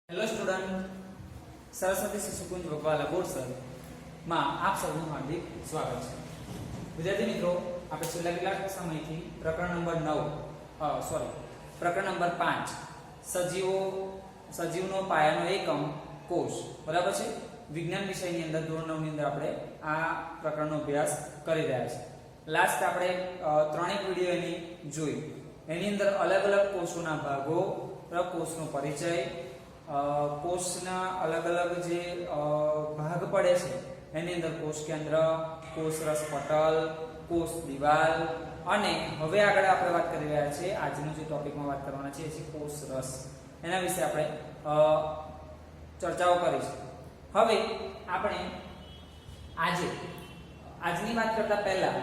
Hello student, Saraswati Shishukunj Vakwala board sir માં આપ સૌનું હાર્દિક સ્વાગત છે। વિદ્યાર્થી મિત્રો, આપણે છેલ્લા કેટલાક સમયથી પ્રકરણ નંબર 9 પ્રકરણ નંબર 5 સજીવનો પાયાનો એકમ કોષ બરાબર છે વિજ્ઞાન વિષયની અંદર ધોરણ 9 ની અંદર આપણે આ પ્રકરણનો અભ્યાસ કરી રહ્યા છીએ। લાસ્ટ આપણે ત્રણેક વિડિયો એની જોઈ, એની અંદર અલગ અલગ કોષોના ભાગો, કોષનો પરિચય, કોષના અલગ અલગ જે ભાગ પડે છે એની અંદર કોષ કેન્દ્ર, કોષ રસ પટલ, કોષ દિવાલ અને હવે આગળ આપણે વાત કરી રહ્યા છીએ આજનો જે ટોપિકમાં વાત કરવાના છે એ છે કોષ રસ। એના વિશે આપણે ચર્ચાઓ કરી છે। હવે આપણે આજની વાત કરતા પહેલા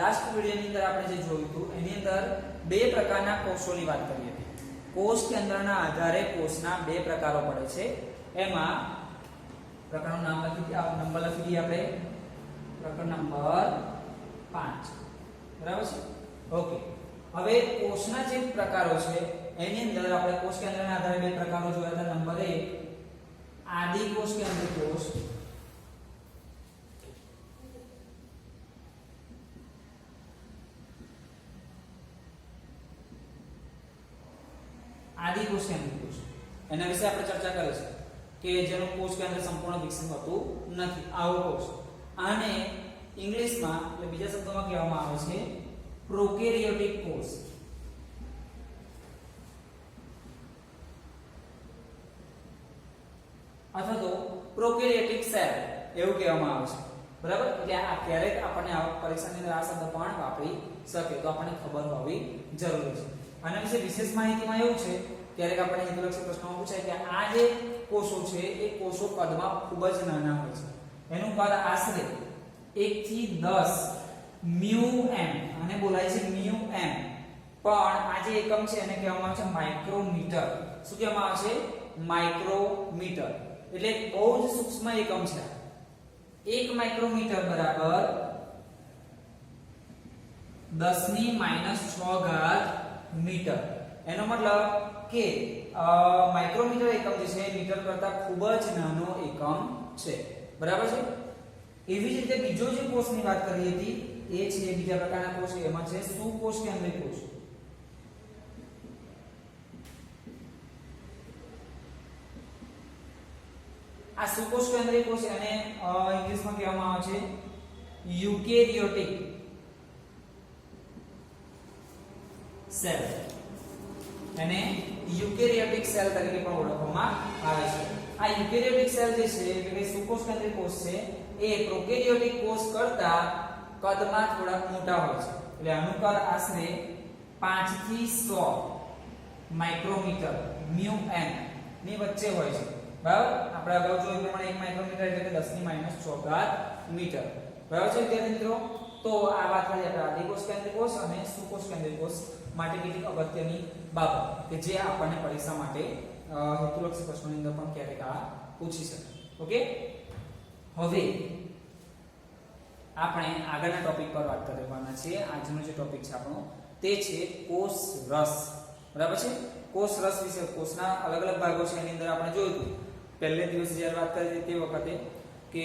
લાસ્ટ વિડિયોની અંદર આપણે જે જોયું હતું એની અંદર બે પ્રકારના કોષોની વાત કરી હતી। કોષ કેન્દ્રના આધારે કોષના બે પ્રકારો પડે છે। એમાં પ્રકરણનું નામ નંબર લખી દઈએ આપણે, પ્રકરણ નંબર 5 બરાબર છે। ઓકે, હવે કોષના જે પ્રકારો છે એની અંદર આપણે કોષ કેન્દ્રના આધારે બે પ્રકારો જોયા હતા। નંબર 1 આદિ કોષ કેન્દ્રિત કોષ, આદિ કોષ કેન્દ્રિત કોષ એના વિશે આપણે ચર્ચા કરી છે કે જેનું કોષ કેન્દ્ર સંપૂર્ણ વિકસિત હોતું નથી, આવો કોષ। આને ઇંગ્લિશમાં એટલે બીજા શબ્દોમાં કહેવામાં આવે છે પ્રોકેરિયોટિક કોષ અથવા તો પ્રોકેરિયોટિક સેલ એવું કહેવામાં આવે છે બરાબર। એટલે આ ક્યારેક આપણને પરીક્ષાની અંદર આ શબ્દ પણ વાપરી શકે તો આપણને ખબર હોવી જરૂરી છે। આના વિશે વિશેષ માહિતીમાં એવું છે, ક્યારેક આપણને હેતુલક્ષી પ્રશ્નમાં પૂછાય કે આ જે કોષો છે એ કોષો કદમાં ખૂબ જ નાના હોય છે। એનું કદ આશરે 1 થી 10 μm અને બોલાય છે μm, પણ આ જે એકમ છે એને કહેવામાં આવે છે માઇક્રોમીટર। શું કહેવામાં આવે છે? માઇક્રોમીટર। એટલે બહુ જ સૂક્ષ્મ એકમ છે। 1 માઇક્રોમીટર બરાબર 10⁻⁶ મીટર। એનો મતલબ કે માઇક્રોમીટર એકમ જે છે મીટર કરતા ખૂબ જ નાનો એકમ છે બરાબર છે। એવી જ રીતે બીજો જે કોષની વાત કરી હતી એ છે બીજા પ્રકારના કોષ, એમાં છે સુકોષ કેન્દ્રિત કોષ। આ સુકોષ કેન્દ્રિત કોષ એને ઇંગ્લિશમાં કહેવામાં આવે છે યુકેરિયોટિક સેલ, એને યુકેરિયોટિક સેલ તરીકે પણ ઓળખવામાં આવે છે। આ યુકેરિયોટિક સેલ જે છે એટલે કે સુકોષ કેન્દ્રિત કોષ છે એ પ્રોકેરિયોટિક કોષ કરતા કદમાં થોડા મોટા હોય છે। એટલે આનું કદ આશરે 5 થી 100 માઇક્રોમીટર μm ની વચ્ચે હોય છે બરાબર। આપણે અગાઉ જોયું પ્રમાણે 1 માઇક્રોમીટર એટલે કે 10⁻⁶ મીટર બરાબર છે વિદ્યાર્થી મિત્રો। તો આ વાત કરી આપણે આદિ કોષ કેન્દ્રિત કોષ અને સુકોષ કેન્દ્રિત કોષ માટે કેટલીક અગત્યની બાબત કે જે આપણને પરીક્ષા માટે હેતુલક્ષી પ્રશ્નોની અંદર પણ ક્યારેક આ પૂછી શકે। ઓકે, હવે આપણે આગળના ટોપિક પર વાત કરવાના છીએ। આજનો જે ટોપિક છે આપણો તે છે કોષ રસ બરાબર છે। કોષ રસ વિશે કોષના અલગ અલગ ભાગો છે એની અંદર આપણે જોયું હતું પહેલે દિવસે જ્યારે વાત કરી તે વખતે કે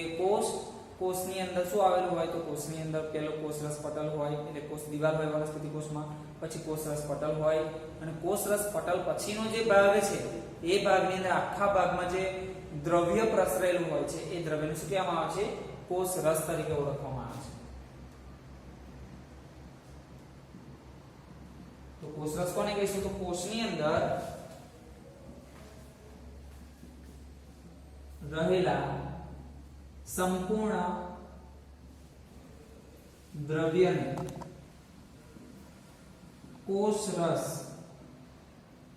કોષની અંદર શું આવેલું હોય તો કોષની અંદર પહેલો કોષ રસ પટલ હોય એટલે કોષ દિવાલ હોય વનસ્પતિ કોષમાં, પછી કોષ રસ પટલ હોય અને કોષ રસ પટલ પછીનો જે ભાગ છે એ ભાગની અંદર આખા ભાગમાં જે દ્રવ્ય પ્રસરેલું હોય છે એ દ્રવ્યને શું કહેવામાં આવે છે? કોષ રસ તરીકે ઓળખવામાં આવે છે। તો કોષ રસ કોને કહીશું? તો કોષની અંદર રહેલા સંપૂર્ણ દ્રવ્યને કોષ રસ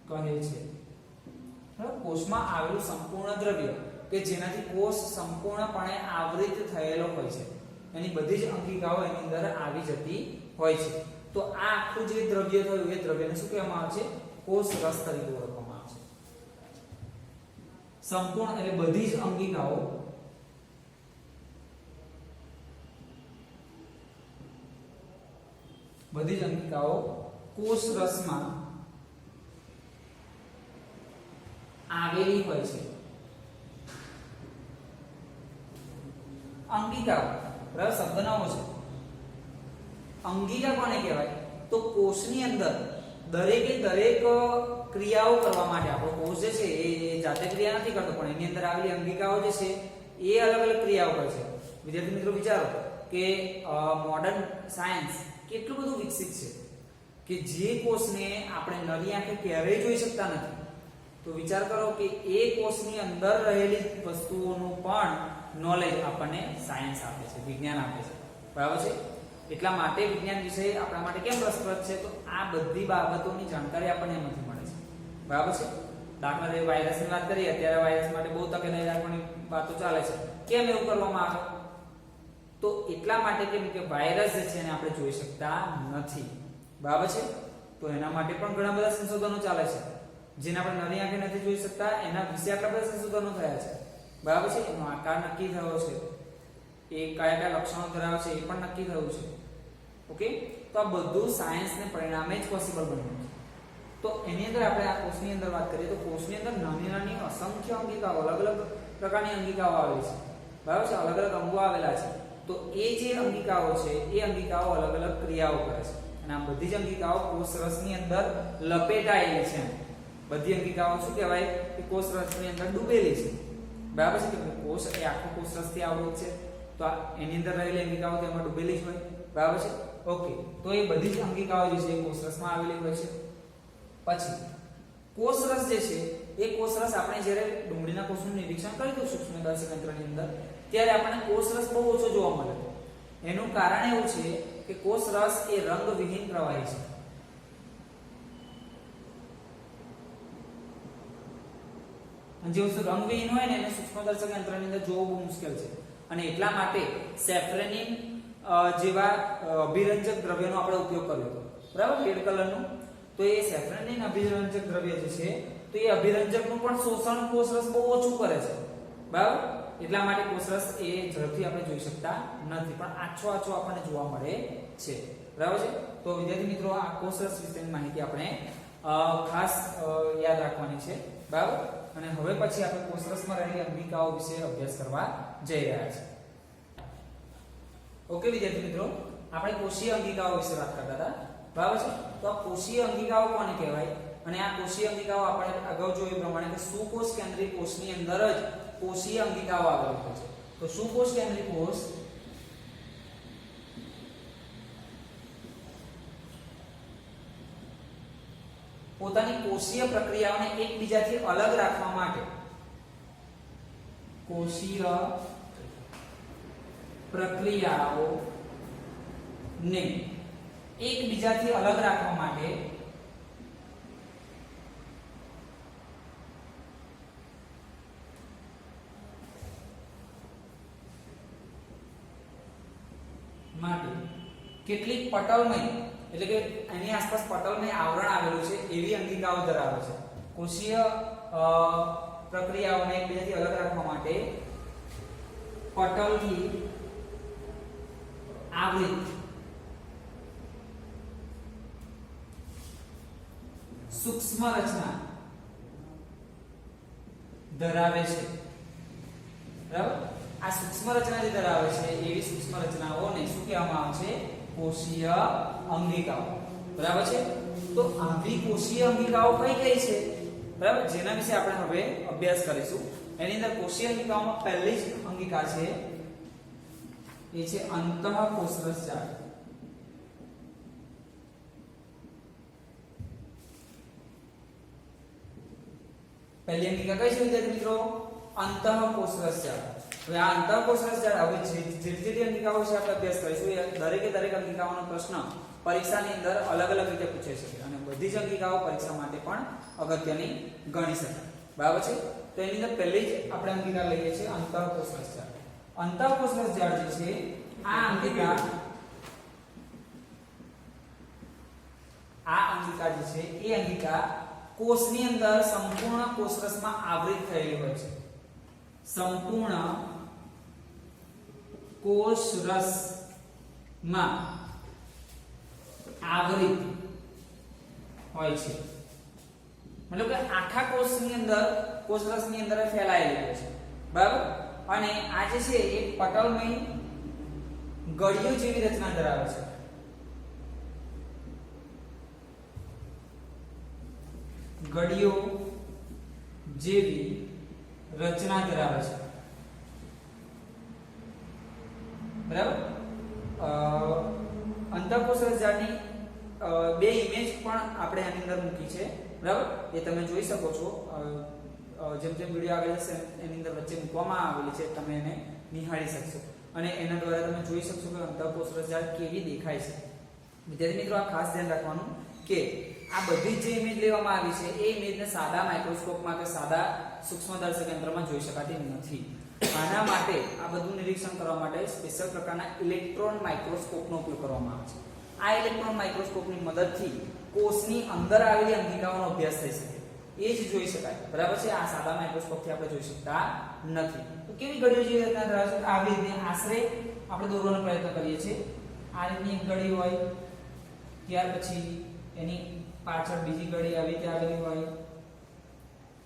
કહે છે। કોષમાં આવેલું સંપૂર્ણ દ્રવ્ય કે જેનાથી કોષ સંપૂર્ણપણે આવૃત થયેલો હોય છે, એની બધી જ અંગિકાઓ એની અંદર આવી જતી હોય છે। તો આ આખું જે દ્રવ્ય થયું એ દ્રવ્યને શું કહેવામાં આવે છે? કોષ રસ તરીકે ઓળખવામાં આવે છે। સંપૂર્ણ એટલે બધી જ અંગિકાઓ કોષ રસમાં આવેલી હોય છે. અંગિકાઓ બરાબર શબ્દ નવો છે. અંગિકા કોને કહેવાય? તો કોષની અંદર દરેકે દરેક ક્રિયાઓ કરવા માટે આપણો કોષ જે છે એ જાતે ક્રિયા નથી કરતો, પણ એની અંદર આવેલી અંગિકાઓ જે છે એ અલગ અલગ ક્રિયાઓ કરે છે. વિદ્યાર્થી મિત્રો વિચારો કે મોડર્ન સાયન્સ કેટલું બધું વિકસિત છે કે જે કોષને આપણે નરી આંખે ક્યારેય જોઈ શકતા નથી. તો વિચાર કરો કે એ કોષની અંદર રહેલી વસ્તુઓનું પણ નોલેજ આપણને સાયન્સ આપે છે, વિજ્ઞાન આપે છે. બરાબર છે? એટલા માટે વિજ્ઞાન વિષય આપણા માટે કેમ રસપ્રદ છે? તો આ બધી બાબતોની જાણકારી આપણને એમાંથી મળે છે. બરાબર છે? દાખલા તરીકે વાયરસની વાત કરીએ, અત્યારે વાયરસ માટે બહુ તકેદારી રાખવાની વાતો ચાલે છે. કેમ એવું કરવામાં આવે? તો એટલા માટે કેમ કે વાયરસ જે છે એને આપણે જોઈ શકતા નથી. બરાબર છે? તો એના માટે પણ ઘણા બધા સંશોધનો ચાલે છે. જેને આપણે નરી આંખે નથી જોઈ શકતા એના વિશે આટલા બધા સંશોધનો થયા છે. બરાબર છે? એનો આકાર નક્કી થયો છે, એ કયા કયા લક્ષણો ધરાવે છે એ પણ નક્કી થયું છે. ઓકે, તો આ બધું સાયન્સને પરિણામે જ પોસિબલ બન્યું છે. તો એની અંદર આપણે આ કોષની અંદર વાત કરીએ તો કોષની અંદર નાની નાની અસંખ્ય અંગિકાઓ, અલગ અલગ પ્રકારની અંગિકાઓ આવેલી છે. બરાબર છે? અલગ અલગ અંગો આવેલા છે. તો એ જે અંગિકાઓ છે એ અંગિકાઓ અલગ અલગ ક્રિયાઓ કરે છે અને આ બધી જ અંગિકાઓ કોષરસની અંદર લપેટાયેલી છે. બધી અંગિકાઓ શું કહેવાય કે કોષરસની અંદર ડૂબેલી છે. બરાબર છે? કે કોષ એ આખો કોષરસથી આવૃત છે, તો એની અંદર રહેલી અંગિકાઓ તેમાં ડૂબેલી જ હોય. બરાબર છે? ઓકે, તો એ બધી જ અંગિકાઓ જે છે એ કોષરસમાં આવેલી હોય છે. પછી કોષરસ જે છે એ કોષરસ આપણે જ્યારે ડુંગળીના કોષનું નિરીક્ષણ કર્યું હતું સૂક્ષ્મદર્શક યંત્રની અંદર, ત્યારે આપણને કોષરસ બહુ ઓછો જોવા મળે. એનું કારણ એવું છે કે કોષરસ એ રંગવિહીન પ્રવાહી છે. જે વસ્તુ રંગવિહીન હોય ને એને સૂક્ષ્મદર્શક યંત્રની અંદર જોવું બહુ મુશ્કેલ છે અને એટલા માટે સેફ્રેનિન જેવા અભિરંજક દ્રવ્યનો આપણે ઉપયોગ કર્યો હતો. બરાબર? રેડ કલરનું. તો એ સેફ્રેનિન અભિરંજક દ્રવ્ય જે છે તો એ અભિરંજકનું પણ શોષણ કોષરસ બહુ ઓછું કરે છે. બરાબર? એટલા માટે કોષરસ એ ઝડપથી આપણે જોઈ શકતા નથી, પણ આછો આછો આપણને જોવા મળે છે. બરાબર છે? તો વિદ્યાર્થી મિત્રો આ કોષરસ વિશેની માહિતી આપણે ખાસ યાદ રાખવાની છે. બરાબર? અને હવે પછી આપણે કોષરસમાં રહેલી અંગિકાઓ વિશે અભ્યાસ કરવા જઈ રહ્યા છીએ. ઓકે વિદ્યાર્થી મિત્રો, આપણે કોષીય અંગિકાઓ વિશે વાત કરતા હતા. બરાબર છે? તો આ કોષીય અંગિકાઓ કોને કહેવાય? અને આ કોષીય અંગિકાઓ આપણે અગાઉ જોયું પ્રમાણે કે સુકોષ કેન્દ્રીય કોષની અંદર જ કોષીય અંગિકાઓ આવેલી હોય છે. તો સુકોષ કેન્દ્રીય કોષ પોતાની કોષીય પ્રક્રિયાઓને એકબીજાથી અલગ રાખવા માટે કોષીય પ્રક્રિયાઓને એકબીજાથી અલગ રાખવા માટે કેટલીક પટલમય એટલે કે એની આસપાસ પટલમય આવરણ આવેલું છે એવી અંગિકાઓ ધરાવે છે. કોષીય પ્રક્રિયાઓને એકબીજાથી અલગ રાખવા માટે પટલથી આવૃત સૂક્ષ્મ રચના ધરાવે છે. બરાબર? આ સૂક્ષ્મ રચના જે ધરાવે છે એવી સૂક્ષ્મ રચનાઓને શું કહેવામાં આવે છે? કોષીય અંગિકાઓ. બરાબર છે? તો આવી કોષીય અંગિકાઓ કઈ કઈ છે? બરાબર? જેના વિશે આપણે હવે અભ્યાસ કરીશું. એની અંદર કોષીય અંગિકાઓમાં પહેલી જ અંગિકા છે એ છે અંતઃકોષરસ જાળ. પહેલી અંગિકા કઈ છે વિદ્યાર્થી મિત્રો? અંતઃકોષરસ જાળ. હવે આ અંતઃકોષરસ જાળ હવે જેટલી અંગિકાઓ છે આપણે અભ્યાસ કરીશું. એ દરેકે દરેક અંગિકાઓનો પ્રશ્ન પરીક્ષાની અંદર અલગ અલગ રીતે પૂછાઈ શકે અને બધી જ અંગિકાઓ પરીક્ષા માટે પણ અગત્યની ગણી શકાય. બરાબર છે? તો એની અંદર પહેલી જ આપણે અંગિકા લઈએ છીએ અંતઃકોષરસ જાળ. અંતઃકોષરસ જાળ જે છે આ અંગિકા જે છે એ અંગિકા કોષની અંદર સંપૂર્ણ કોષરસમાં આવૃત થયેલી હોય છે. સંપૂર્ણ કોષરસમાં આવૃત હોય છે. મતલબ કે આખા કોષની અંદર કોષરસની અંદર ફેલાયેલી હોય છે, બરાબર. અને આ જે છે એ પટલમય ગળીઓ જેવી રચના ધરાવે છે. ગળીઓ જેવી રચના ધરાવે છે, બરાબર. અંતઃકોષરસ જાળની બે ઇમેજ પણ આપણે આની અંદર મૂકી છે, બરાબર. એ તમે જોઈ શકો છો. જેમ જેમ વિડિયો આગળ જશે એની અંદર વચ્ચે મૂકવામાં આવેલી છે, તમે એને નિહાળી શકશો અને એના દ્વારા તમે જોઈ શકશો કે અંતઃકોષરસ જાળ કેવી દેખાય છે. વિદ્યાર્થી મિત્રો, આ ખાસ ધ્યાન રાખવાનું કે આ બધી જે ઇમેજ લેવામાં આવી છે એ ઇમેજને સાદા માઇક્રોસ્કોપમાં કે સાદા સૂક્ષ્મદર્શક યંત્રમાં જોઈ શકાતી નથી. આના માટે આ બધું નિરીક્ષણ કરવા માટે સ્પેશિયલ પ્રકારના ઇલેક્ટ્રોન માઇક્રોસ્કોપનો ઉપયોગ કરવામાં આવે છે. આ ઇલેક્ટ્રોન માઇક્રોસ્કોપની મદદથી કોષની અંદર આવેલી અંગિકાઓનો અભ્યાસ થઈ શકે, એ જ જોઈ શકાય, બરાબર છે. આ સાદા માઇક્રોસ્કોપથી આપણે જોઈ શકતા નથી. તો કેવી ગળીઓ જેવી રચના ધરાવે છે? આવી રીતે આશરે આપણે દોરવાનો પ્રયત્ન કરીએ છીએ. આ રીતની એક ગળી હોય, ત્યાર પછી એની પાછળ બીજી ગળી આવી રીતે આવેલી હોય,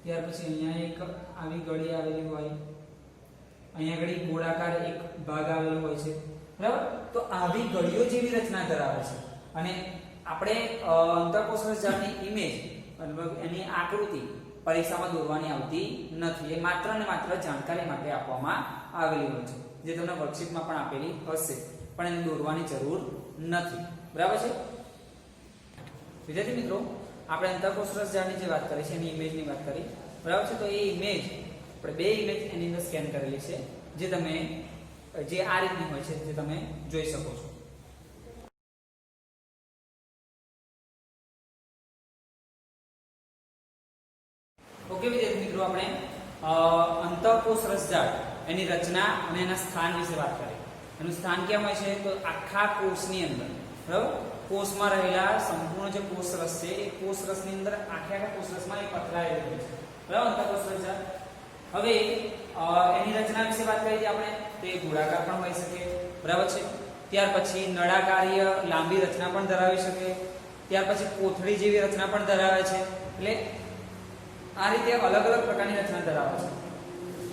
ત્યાર પછી અહીંયા એક આવી ગળી આવેલી હોય, અહીંયા આગળ ગોળાકાર એક ભાગ આવેલો હોય છે, બરાબર. તો આવી ગળીઓ જેવી રચના ધરાવે છે અને આપણે અંતઃકોષરસ જાળની ઇમેજ એની આકૃતિ પરીક્ષામાં દોરવાની આવતી નથી. એ માત્ર ને માત્ર જાણકારી માટે આપવામાં આવેલી હોય છે, જે તમને વર્કશીટમાં પણ આપેલી હશે, પણ એને દોરવાની જરૂર નથી, બરાબર છે. વિદ્યાર્થી મિત્રો, આપણે અંતઃકોષરસ જાળની જે વાત કરી છે એની ઇમેજની વાત કરી, બરાબર છે. તો એ ઇમેજ આપણે બે ઇમેજ એની અંદર સ્કેન કરેલી છે, જે તમે જે આ રીતની હોય છે, જે તમે જોઈ શકો છો. ઓકે વિદ્યાર્થી મિત્રો, આપણે અંતઃકોષરસ જાળ એની રચના અને એના સ્થાન વિશે વાત કરી. એનું સ્થાન કેમ હોય છે? તો આખા કોષની અંદર, બરાબર. કોષમાં રહેલા સંપૂર્ણ જે કોષરસ છે એ કોષરસની અંદર આખા કોષરસમાં એ પથરાયેલું હોય છે, બરાબર. અંતઃકોષરસ જાળ. હવે એની રચના વિશે વાત કરી આપણે, તો એ ગોળાકાર પણ હોઈ શકે, બરાબર છે. ત્યાર પછી નળાકારીય લાંબી રચના પણ ધરાવી શકે, ત્યાર પછી કોથળી જેવી રચના પણ ધરાવે છે. એટલે આ રીતે અલગ અલગ પ્રકારની રચના ધરાવે છે.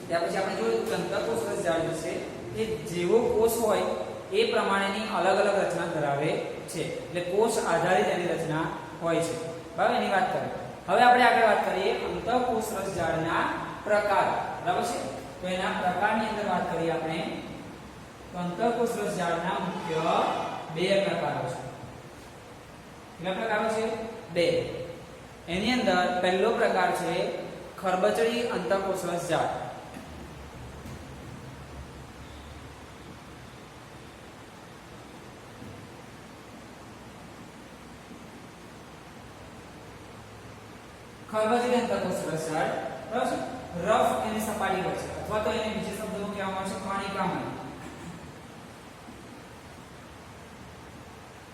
ત્યાર પછી આપણે જોયું કે અંતઃકોષરસ જાળ છે એ જેવો કોષ હોય એ પ્રમાણેની અલગ અલગ રચના ધરાવે છે. એટલે કોષ આધારિત એની રચના હોય છે, બરાબર. એની વાત કરીએ. હવે આપણે આગળ વાત કરીએ અંતઃકોષરસ જાળના પ્રકાર, બરાબર છે. તો એના પ્રકારની અંદર વાત કરીએ આપણે, તો અંતઃકોષરસ જાળના મુખ્ય બે પ્રકારો છે. કેટલા પ્રકારો છે? બે. એની અંદર પહેલો પ્રકાર છે ખરબચડી અંતઃકોષરસ જાળ. ખરબચડી અંતઃકોષરસ જાળ, બરાબર છે. રફ એની સપાટી હોય છે, અથવા તો એને બીજા શબ્દોમાં કહેવામાં આવે છે કણિકામય.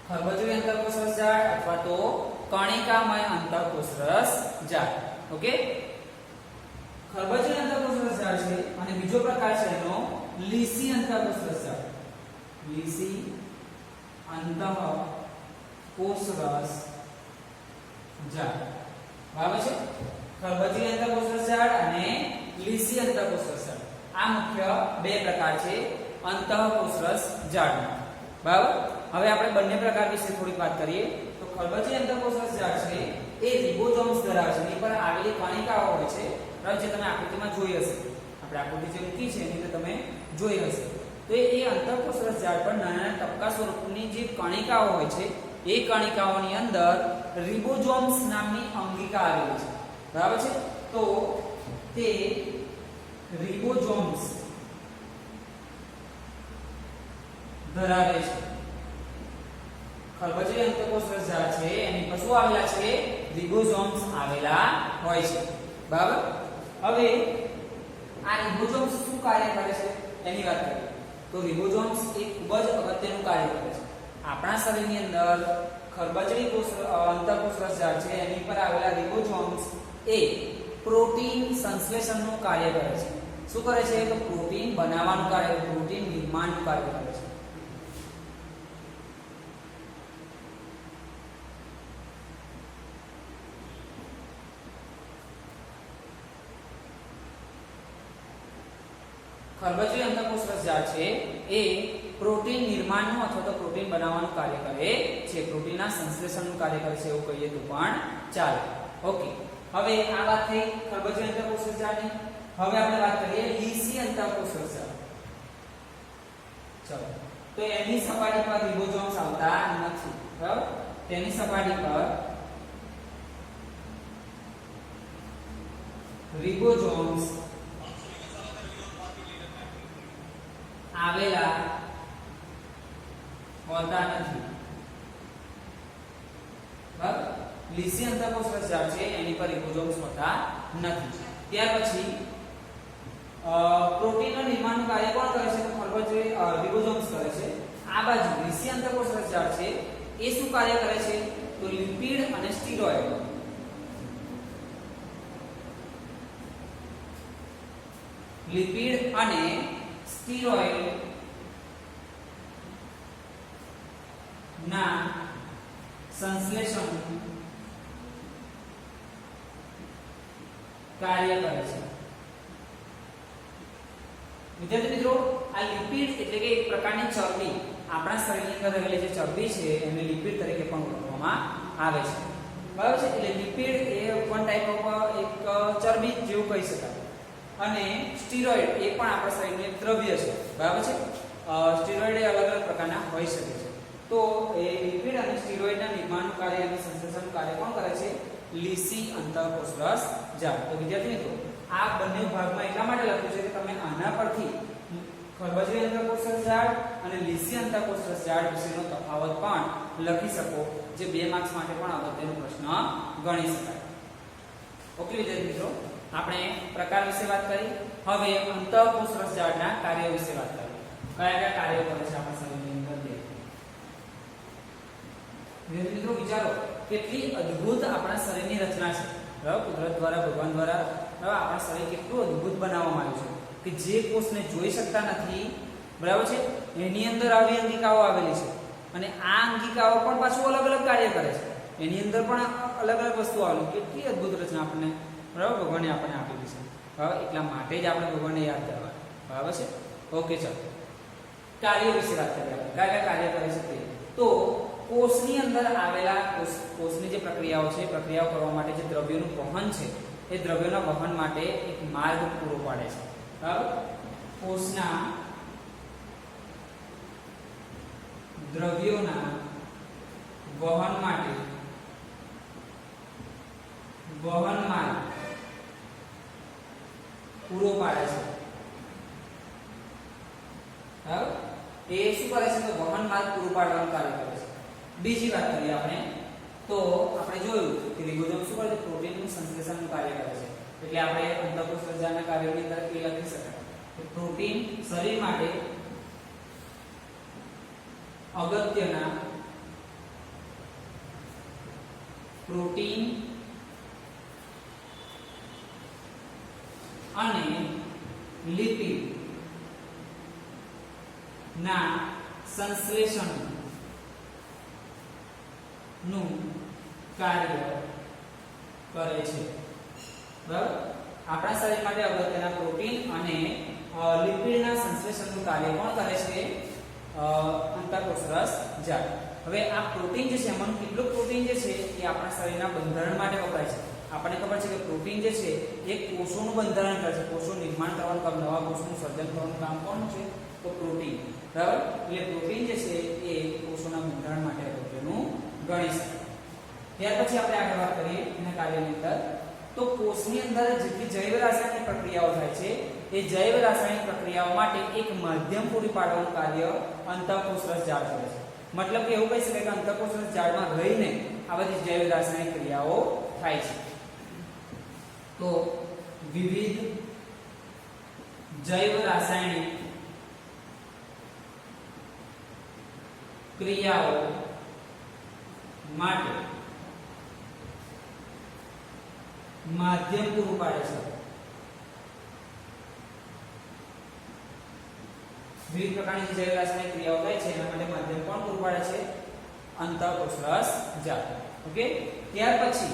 ખરબચડી અંતઃકોષરસ જાળ અથવા તો કણિકામય અંતઃકોષરસ જાળ. ઓકે, ખરબચડી અંતઃકોષરસ જાળ છે. અને બીજો પ્રકાર છે એનો લીસી અંતઃકોષરસ જાળ. લીસી અંતઃકોષરસ જાળ, બરાબર છે. ખરબચડી અંતઃકોષરસ જાળ અને લીસી અંતઃકોષરસ જાળ, આ મુખ્ય બે પ્રકાર છે અંતઃકોષરસ જાળના, બરાબર. હવે આપણે બંને પ્રકાર વિશે થોડીક વાત કરીએ. તો ખરબચડી અંતઃકોષરસ જાળ છે એ રિબોઝોમ્સ ધરાવે છે, એની પર આવેલી કણિકાઓ હોય છે, બરાબર, જે તમે આકૃતિમાં જોઈ હશે. આપણે આકૃતિ જે મૂકી છે એની અંદર તમે જોઈ હશે. તો એ અંતઃકોષરસ જાળ પર નાના નાના ટપકા સ્વરૂપની જે કણિકાઓ હોય છે એ કણિકાઓની અંદર રિબોઝોમ્સ નામની અંગિકા આવેલી છે, બરાબર છે. તો તે રિબોઝોમ્સ ધરાવે છે. ખરબચડી અંતઃકોષરસ જાળ છે એની પર શું આવેલા છે? રિબોઝોમ્સ આવેલા હોય છે, બરાબર. હવે આ રિબોઝોમ્સ શું કાર્ય કરે છે એની વાત કરીએ. તો રિબોઝોમ્સ એ ખૂબ જ અગત્યનું કાર્ય કરે છે. આપણા શરીરની અંદર ખરબચડી અંતઃકોષરસ જાળ છે એની પર આવેલા રિબોઝોમ્સ એ પ્રોટીન સંશ્લેષણનું કાર્ય કરે છે. શું કરે છે? તો પ્રોટીન બનાવવાનું કાર્ય, પ્રોટીન નિર્માણનું કાર્ય કરે છે. ખરબચડી અંતઃકોષ રસજાળ છે એ પ્રોટીન નિર્માણનું અથવા તો પ્રોટીન બનાવવાનું કાર્ય કરે છે, પ્રોટીનના સંશ્લેષણનું કાર્ય કરે છે એવું કહીએ તો પણ ચાલે. ઓકે, હવે આ વાત થઈ ખરબચડી અંતઃકોષ રસજાળની. હવે આપણે વાત કરીએ લીસી અંતઃકોષ રસજાળ. ચલો, તો એની સપાટી પર રિબોઝોમ્સ આવતા નથી, બરાબર? તેની સપાટી પર રિબોઝોમ્સ આવેલા હોતા નથી, બરાબર? લીસી અંતઃકોષ રસજાળ છે એની પર રિબોઝોમ્સ હોતા નથી. ત્યાર પછી પ્રોટીનના નિર્માણનું કાર્ય કોણ કરે છે? તો ખરબચડી રિબોઝોમ્સ કરે છે. આ બાજુ લીસી અંતઃકોષ રસજાળ છે એ શું કાર્ય કરે છે? તો લિપિડ અને સ્ટીરોઇડ ના સંશ્લેષણ કાર્ય કરે છે. વિદ્યાર્થી મિત્રો, આ લિપિડ એટલે કે એક પ્રકારની ચરબી, આપણા શરીરની અંદર રહેલી જે ચરબી છે એને લિપિડ તરીકે પણ ઓળખવામાં આવે છે, બરાબર છે? એટલે lipid A one type of એક ચરબી જેવું કહી શકાય. અને સ્ટીરોઇડ એ પણ આપણા શરીરનું એક દ્રવ્ય છે, બરાબર છે? સ્ટીરોઇડ એ અલગ અલગ પ્રકારના હોઈ શકે છે. તો એ લિપિડ અને સ્ટીરોઇડના નિર્માણનું કાર્ય અને સંશ્લેષણનું કાર્ય કોણ કરે છે? લીસી અંતઃકોષ રસજાળ. તો વિદ્યાર્થી મિત્રો, આ બંને ભાગમાં એટલા માટે લખ્યું છે કે તમે આના પરથી ખરબચડી અંતઃકોષ રસજાળ અને લીસી અંતઃકોષ રસજાળ વિશેનો તફાવત પણ લખી શકો, જે 2 માર્ક્સ માટે પણ અગત્યનો પ્રશ્ન ગણી શકાય. ઓકે વિદ્યાર્થી મિત્રો, આપણે પ્રકાર વિશે વાત કરી. હવે અંતઃકોષ રસજાળના કાર્યો વિશે વાત કરીએ. કયા કયા કાર્યો કરે છે આપણા શરીરની અંદર? વિદ્યાર્થી મિત્રો, વિચારો કેટલી અદ્ભુત આપણા શરીરની રચના છે, બરાબર? કુદરત દ્વારા, ભગવાન દ્વારા, બરાબર, આપણા શરીર કેટલું અદ્ભુત બનાવવામાં આવ્યું છે કે જે કોષને જોઈ શકતા નથી, બરાબર છે, એની અંદર આવી અંગિકાઓ આવેલી છે. અને આ અંગિકાઓ પણ પાછું અલગ અલગ કાર્ય કરે છે, એની અંદર પણ અલગ અલગ વસ્તુઓ આવેલી. કેટલી અદ્ભુત રચના આપણને, બરાબર, ભગવાને આપણને આપેલી છે, બરાબર? એટલા માટે જ આપણે ભગવાનને યાદ કરવા, બરાબર છે? ઓકે, ચાલો કાર્યો વિશે વાત કરીએ. આપણે કયા કયા કાર્ય કરે છે તે. તો કોષની અંદર આવેલા કોષની જે પ્રક્રિયાઓ છે, પ્રક્રિયાઓ કરવા માટે જે દ્રવ્યોનું વહન છે, એ દ્રવ્યોના વહન માટે એક માર્ગ પૂરો પાડે છે, બરાબર? કોષના દ્રવ્યોના વહન માટે વહન માર્ગ પૂરો પાડે છે, બરાબર? એ શું કરે છે? તો વહન માર્ગ પૂરો પાડવાનું કાર્ય કરે છે. બીજી વાત કરીએ આપણે, તો આપણે જોયું કે રિબોઝોમ શું કરે છે? પ્રોટીનનું સંશ્લેષણનું કાર્ય કરે છે. એટલે આપણે અંતઃકોષ રસજાળના કાર્યોની અંદર એ લખી શકાય કે પ્રોટીન શરીર માટે અગત્યના પ્રોટીન અને લિપિડ ના સંશ્લેષણ નું કાર્ય કરે છે, બરાબર? આપણા શરીર માટે અગત્યના પ્રોટીન અને લિપિડના સંશ્લેષણનું કાર્ય કોણ કરે છે? અંતઃકોષ રસજાળ. હવે આ પ્રોટીન જે છે, એમાં કેટલું પ્રોટીન જે છે એ આપણા શરીરના બંધારણ માટે વપરાય છે. આપણને ખબર છે કે પ્રોટીન જે છે એ કોષોનું બંધારણ કરે છે, કોષોનું નિર્માણ કરવાનું કામ, નવા કોષોનું સર્જન કરવાનું કામ કોણ છે? તો પ્રોટીન, બરાબર? એટલે પ્રોટીન જે છે એ કોષોના બંધારણ માટે અગત્યનું ગણી શકાય. ત્યાર પછી આપણે આગળ વાત કરીએ એના કાર્યની અંદર. તો કોષની અંદર જેટલી જૈવ રાસાયણિક પ્રક્રિયાઓ થાય છે, એ જૈવ રાસાયણિક પ્રક્રિયાઓ માટે એક માધ્યમ પૂરી પાડવાનું કાર્ય અંતઃકોષ રસજાળ કરે છે. મતલબ કે એવું કહી શકાય કે અંતઃકોષ રસજાળમાં રહીને આ બધી જૈવ રાસાયણિક ક્રિયાઓ થાય છે. તો વિવિધ જૈવ રાસાયણિક ક્રિયાઓ માટે માધ્યમ પૂરું પાડે છે. વિવિધ પ્રકારની જૈવ રાસાયણિક ક્રિયાઓ થાય છે એના માટે માધ્યમ કોણ પૂરું પાડે છે? અંતઃકોષ રસજાળ. ઓકે, ત્યાર પછી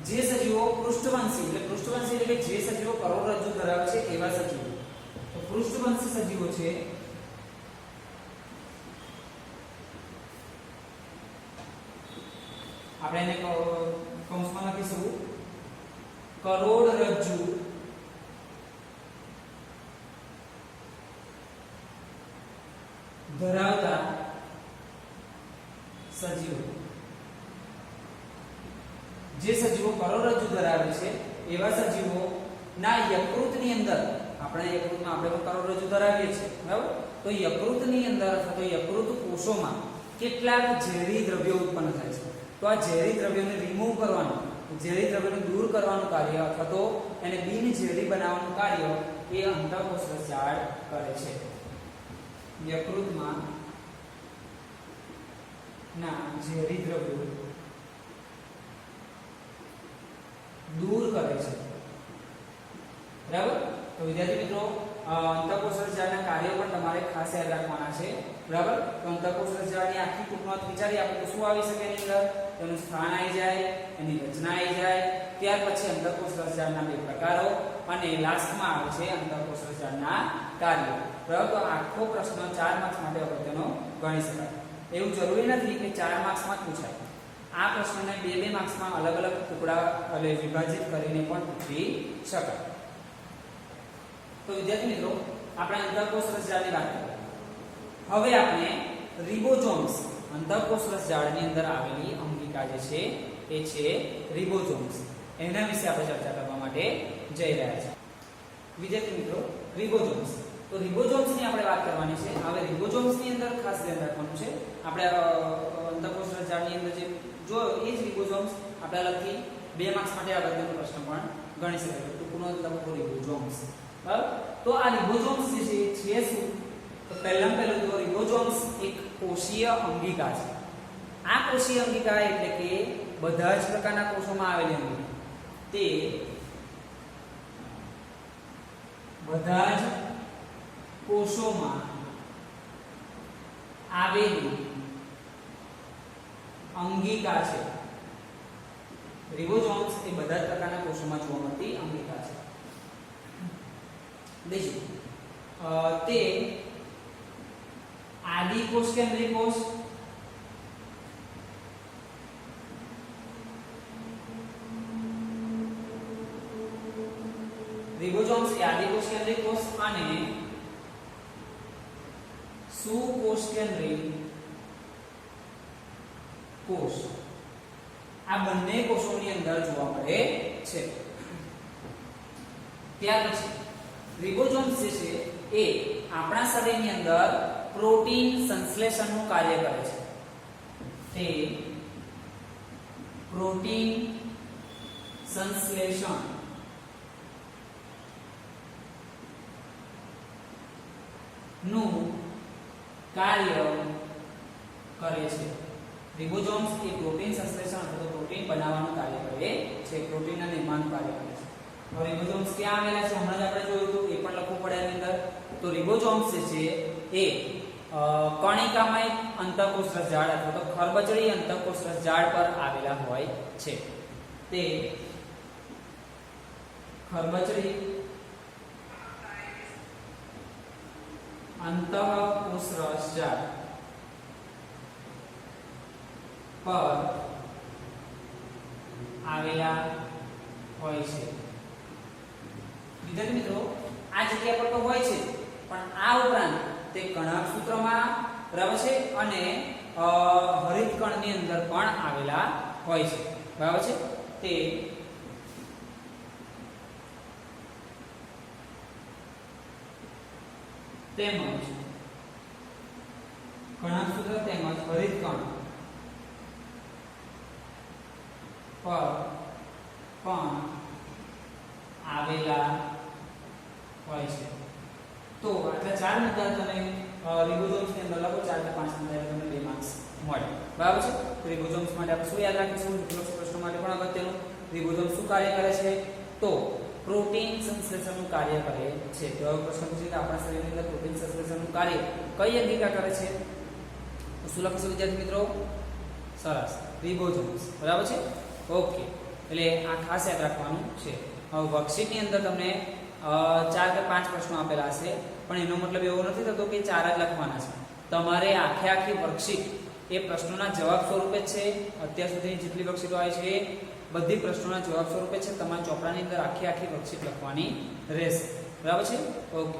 જે સજીવો પૃષ્ઠવંશી, એટલે પૃષ્ઠવંશી એટલે કે જે સજીવો કરોડરજ્જુ ધરાવે છે એવા સજીવો. તો પૃષ્ઠવંશી સજીવો છે આપણે એને કૌંસમાં લખીશું કરોડરજ્જુ ધરાવતા સજીવો, જે સજીવો કરોડરજ્જુ ધરાવે છે એવા સજીવો ના યકૃતની અંદર, આપણે યકૃતમાં આપણે પણ કરોડરજ્જુ ધરાવીએ છીએ બરાબર, તો યકૃતની અંદર અથવા તો યકૃત કોષોમાં કેટલાક ઝેરી દ્રવ્યો ઉત્પન્ન થાય છે, તો આ ઝેરી દ્રવ્યોને રિમૂવ કરવાનું, ઝેરી દ્રવ્યોને દૂર કરવાનું કાર્ય અથવા તો એને બિનઝેરી બનાવવાનું કાર્ય એ અંતઃકોષ રસજાળ કરે છે. યકૃતમાં ના ઝેરી દ્રવ્યો દૂર કરે છે બરાબર. તો વિદ્યાર્થી મિત્રો અંતઃકોષ રસજાળના કાર્યો પણ તમારે ખાસ યાદ રાખવાના છે બરાબર. તો અંતઃકોષ રસજાળની આખી ટૂંકમાં વિચારી આપણે તો શું આવી શકે એની અંદર, તેનું સ્થાન આવી જાય, એની રચના આવી જાય, ત્યાર પછી અંતઃકોષ રસજાળના બે પ્રકારો અને લાસ્ટમાં આવે છે અંતઃકોષ રસજાળના કાર્યો બરાબર. તો આખો પ્રશ્ન 4 માર્ક્સ માટે અગત્યનો ગણી શકાય. એવું જરૂરી નથી કે 4 માર્ક્સમાં જ પૂછાય, આ પ્રશ્નને 2 માર્ક્સમાં અલગ અલગ ટુકડા એટલે વિભાજિત કરીને પણ પૂછી શકાય. તો વિદ્યાર્થી મિત્રો આપણે અંતઃકોષ રસજાળની વાત કરીએ. હવે આપણે રિબોઝોમ્સ, અંતઃકોષ રસજાળની અંદર આવેલી અંગિકા જે છે એ છે રિબોઝોમ્સ, એના વિશે આપણે ચર્ચા કરવા માટે જઈ રહ્યા છીએ. વિદ્યાર્થી મિત્રો રિબોઝોમ્સ, તો રિબોઝોમ્સની આપણે વાત કરવાની છે. હવે રિબોઝોમ્સની અંદર ખાસ ધ્યાન રાખવાનું છે, આપણે અંતઃકોષ રસજાળની અંદર જે જો એ જ રિબોઝોમ્સ આપણે અલગથી 2 માર્ક્સ માટે અગત્યનો પ્રશ્ન પણ ગણી શકાય. ટૂંકનો લખો રિબોઝોમ્સ બરાબર. તો આ રિબોઝોમ્સ જે છે શું, તો પહેલું તો રિબોઝોમ્સ એક કોષીય અંગિકા છે. આ કોષીય અંગિકા એટલે કે બધા જ પ્રકારના કોષોમાં આવેલી અંગિકા, તે બધા જ કોષોમાં આવેલી અંગિકા છે. રિબોઝોમ્સ એ બધા જ પ્રકારના કોષોમાં જોવા મળતી અંગિકા છે. બીજું તે આદિકોષ કેન્દ્રીય કોષ, રિબોઝોમ્સ એ આદિકોષ કેન્દ્રીય કોષ અને સુકોષ કેન્દ્રીય કોષ, આ બંને કોષોની અંદર જોવા મળે છે. ત્યાર પછી રિબોઝોમ્સ જે છે એ આપણા શરીરની અંદર પ્રોટીન સંશ્લેષણનું કાર્ય કરે છે. તે પ્રોટીન સંશ્લેષણ નું કાર્ય કરે છે. રિબોઝોમ્સ એ પ્રોટીન સંશ્લેષણ અથવા પ્રોટીન બનાવવાનું કાર્ય કરે છે, પ્રોટીનના નિર્માણનું કાર્ય કરે છે. હવે રિબોઝોમ્સ ક્યાં આવેલા છે હમણાં જ આપણે જોયું હતું, એ પણ લખવું પડે એની અંદર. તો રિબોઝોમ્સ જે છે એ કણિકામય અંતઃકોષ રસજાળ અથવા તો ખરબચડી અંતઃકોષ રસજાળ પર આવેલા હોય છે. તે ખરબચડી અંતઃકોષ રસજાળ પર આવેલા હોય છે. વિદ્યાર્થી મિત્રો આ જગ્યા પર તો હોય છે, પણ આ ઉપરાંત તે કણાભસૂત્રમાં બરાબર છે અને હરિતકણની અંદર પણ આવેલા હોય છે બરાબર છે. તે તેમજ કણાભસૂત્ર તેમજ હરિતકણ પર પણ આવેલા હોય છે. તો આટલા 4 મુદ્દા તમે રિબોઝોમ્સ ની અંદર લખો, 4 કે 5 મુદ્દા તમને 2 માર્ક્સ મળે બરાબર છે. તો રિબોઝોમ્સ માટે આપણે શું યાદ રાખીશું, વિકલ્પ પ્રશ્નો માટે પણ અગત્યનું, રિબોઝોમ્સ શું કાર્ય કરે છે, તો પ્રોટીન સંશ્લેષણનું કાર્ય કરે છે. તો હવે પ્રશ્ન પૂછે કે આપણા શરીરની અંદર પ્રોટીન સંશ્લેષણનું કાર્ય કઈ અંગિકા કરે છે, તો શું લખીશું વિદ્યાર્થી મિત્રો, સરસ, રિબોઝોમ્સ બરાબર છે. ઓકે, એટલે આ ખાસ યાદ રાખવાનું છે. હવે વર્કશીટની અંદર તમને 4 કે 5 પ્રશ્નો આપેલા હશે, પણ એનો મતલબ એવો નથી થતો કે 4 જ લખવાના છે. તમારે આખી વર્કશીટ એ પ્રશ્નોના જવાબ સ્વરૂપે જ છે. અત્યાર સુધી જેટલી વર્કશીટો આવી છે એ બધી પ્રશ્નોના જવાબ સ્વરૂપે છે. તમારા ચોપડાની અંદર આખી વર્કશીટ લખવાની રહેશે. બરાબર છે? ઓકે.